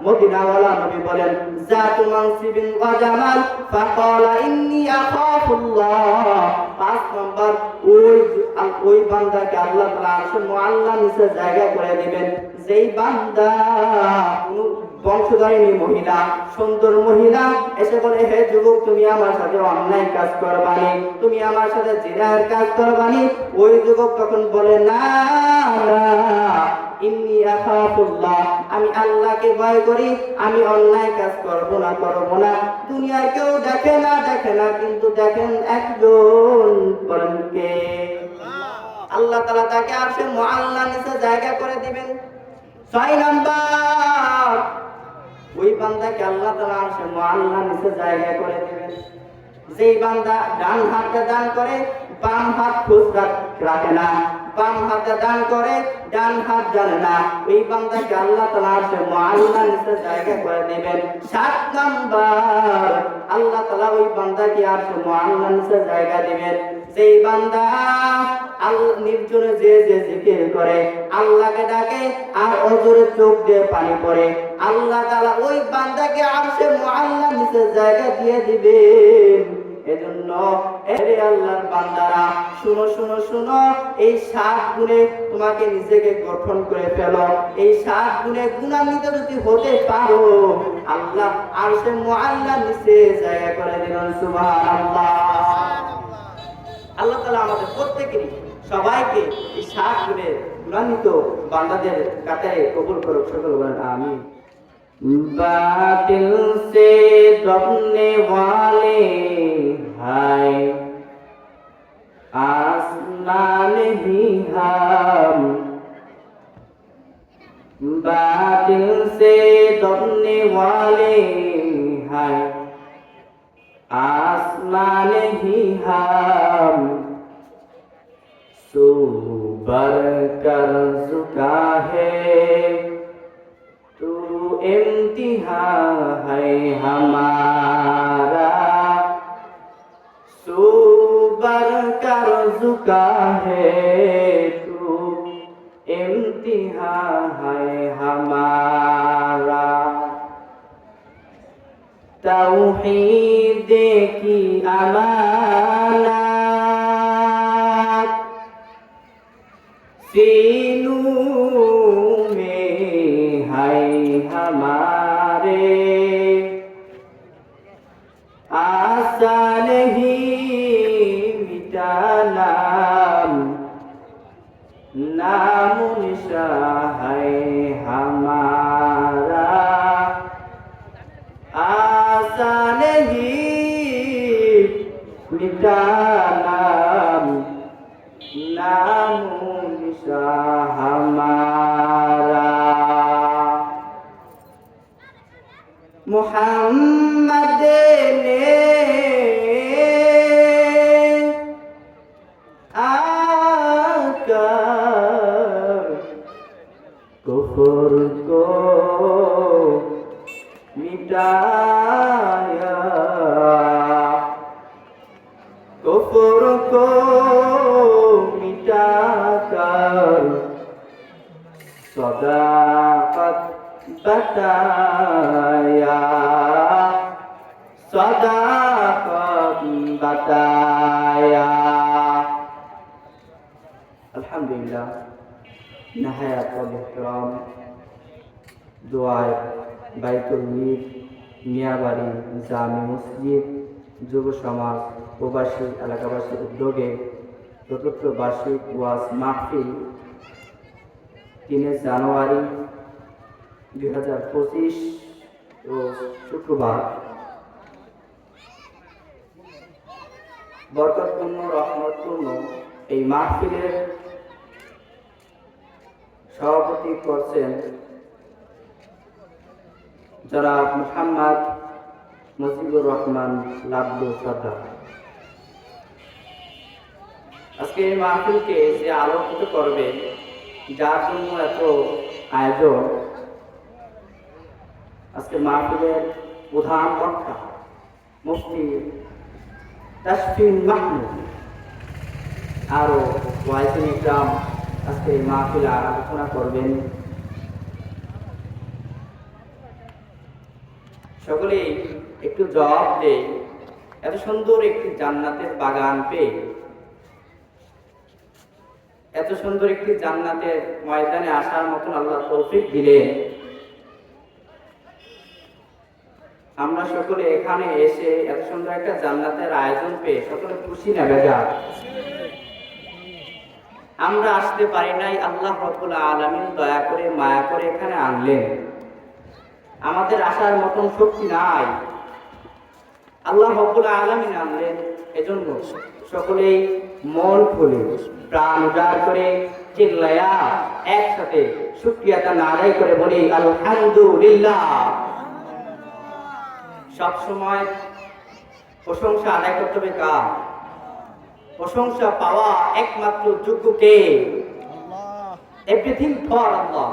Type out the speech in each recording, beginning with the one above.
মদিনাওয়ালা নবী বলেন জাতু মানসিবিন ওয়া জামাল ফাকালা ইন্নী আখাফুল্লাহ। 5 নম্বর ওই বান্দাকে আল্লাহ তাআলা আরশের মুআল্লা নিচে জায়গা করে দিবেন যেই বান্দা বংশধরিণী মহিলা, সুন্দর মহিলা এসে বলে, হে যুবক, তুমি আমার সাথে অন্যায় কাজ করবানি, তুমি আমার সাথে জিনার কাজ করবানি। ওই যুবক তখন বলে, না না, ইন্নী আখাফুল্লাহ, আমি আল্লাহকে ভয় করি, আমি অন্যায় কাজ করব না। দুনিয়ার কেউ দেখে না, কিন্তু দেখেন একজন, বলেন কে? আল্লাহ তাআলা তাকে আরশের মুআল্লা নিচে জায়গা করে দিবেন। 6 নাম্বার, ওই বান্দাকে আল্লাহ তাআলা আরশের মুআল্লা নিচে জায়গা করে দিবেন যেই বান্দা ডান হাতে দান করে, বাম হাত খুচরা রাখে না, বাম হাতে দান করে, ডান হাত জানে না, ওই বান্দাকে আল্লাহ তাআলা আরশের মুআল্লা নিচে জায়গা করে দিবেন। 7 নাম্বার, আল্লাহ তাআলা ওই বান্দাকে আরশের মুআল্লা নিচে জায়গা দিবেন যেই বান্দা নির্জনে যে জিকির করে, আল্লাহকে ডাকে আর অজরে চোখ দিয়ে পানি পড়ে, আল্লাহ তাআলা ওই বান্দাকে আরশের মুআল্লা নিচে জায়গা দিয়ে দিবেন। এজন্য এরে আল্লাহর বান্দারা, শুনো, এই 7 গুণে তোমাকে নিজেকে গঠন করে ফেলো। এই 7 গুণে গুণান্বিত যদি হতে পারো, আল্লাহ আরশের মুআল্লা নিচে জায়গা করে দিবেন। সুবহানাল্লাহ। আল্লাহ তাআলা আমাদের প্রত্যেকেরই, সবাইকে এই 7 গুণে গুণান্বিত বান্দাদের কাতারে কবুল করুক। সকল বলেন আমিন। बातिल से दबने वाले हाय आसमान ही हम, बातिल से दबने वाले हाय आसमान ही हम, सो बर कर झुका है तू इम्तिहा है हमारा, सुबर कर झुका है तू इम्तिहा है हमारा। तौहीद की अमानत सीनों में है हमारे, आसान ही मिटाना नाम निशान है हमारा, आसान ही मिटाना नाम निशान हमारा। मुहम्मद ने आकर कुफ्र को मिटाया, कुफ्र को मिटाकर सदाकत बताया, सदाकत बताया। अल्हम्दुलिल्लाह। नहायत और इहतराम दुआए বাইতুল মির মিয়াবাড়ি জামে মসজিদ যুব সমাজ প্রবাসী এলাকাবাসীর উদ্যোগে চতুর্থ বার্ষিক ওয়াজ মাহফিল 3 জানুয়ারি 2025 রোজ শুক্রবার বরকতপূর্ণ রহমতপূর্ণ এই মাহফিলের সভাপতি করছেন জনাব মুহাম্মদ মুজিবুর রহমান লাবলু সরদার। আজকে এই মাহফিলকে যে আলোকিত করবে, যার জন্য এত আয়োজন, আজকে মাহফিলের প্রধান বক্তা মুফতি তাসফিন মাহমুদ আরো ওয়াইসিন ইকরাম আজকে এই মাহফিলে আলোচনা করবেন। সকলেই একটু জবাব দেই, এত সুন্দর একটি জান্নাতের বাগান পেয়ে, এত সুন্দর একটি জান্নাতের ময়দানে আসার মতন আল্লাহ তৌফিক দিলেন। আমরা সকলে এখানে এসে এত সুন্দর একটা জান্নাতের আয়োজন পেয়ে সকলে খুশি না বেজার? আমরা আসতে পারি নাই, আল্লাহ রাব্বুল আলামিন দয়া করে মায়া করে এখানে আনলেন। আমাদের আসার মতন শক্তি নাই, আল্লাহ রাব্বুল আলামিন আনলেন। এজন্য সকলেই মন খুলে প্রাণ উজাড় করে চিল্লায়া একসাথে শুকরিয়াটা আদায় করে বলি আলহামদুলিল্লাহ। সব সময় প্রশংসা আদায় করতে হবে কার? প্রশংসা পাওয়া একমাত্র যোগ্য কে? এভরিথিং ফর আল্লাহ।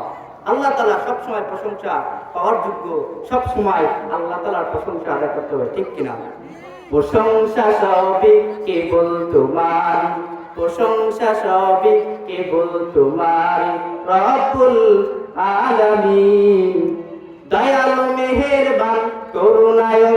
আল্লাহ তাআলা সব সময় প্রশংসা পাওয়ার যোগ্য, সব সময় আল্লাহ তাআলার প্রশংসা আদায় করতে হবে, ঠিক কিনা? প্রশংসা সবই কেবল তোমার, প্রশংসা সবই কেবল তোমার রব্বুল আলামিন। দয়ালু মেহেরবান করুণায়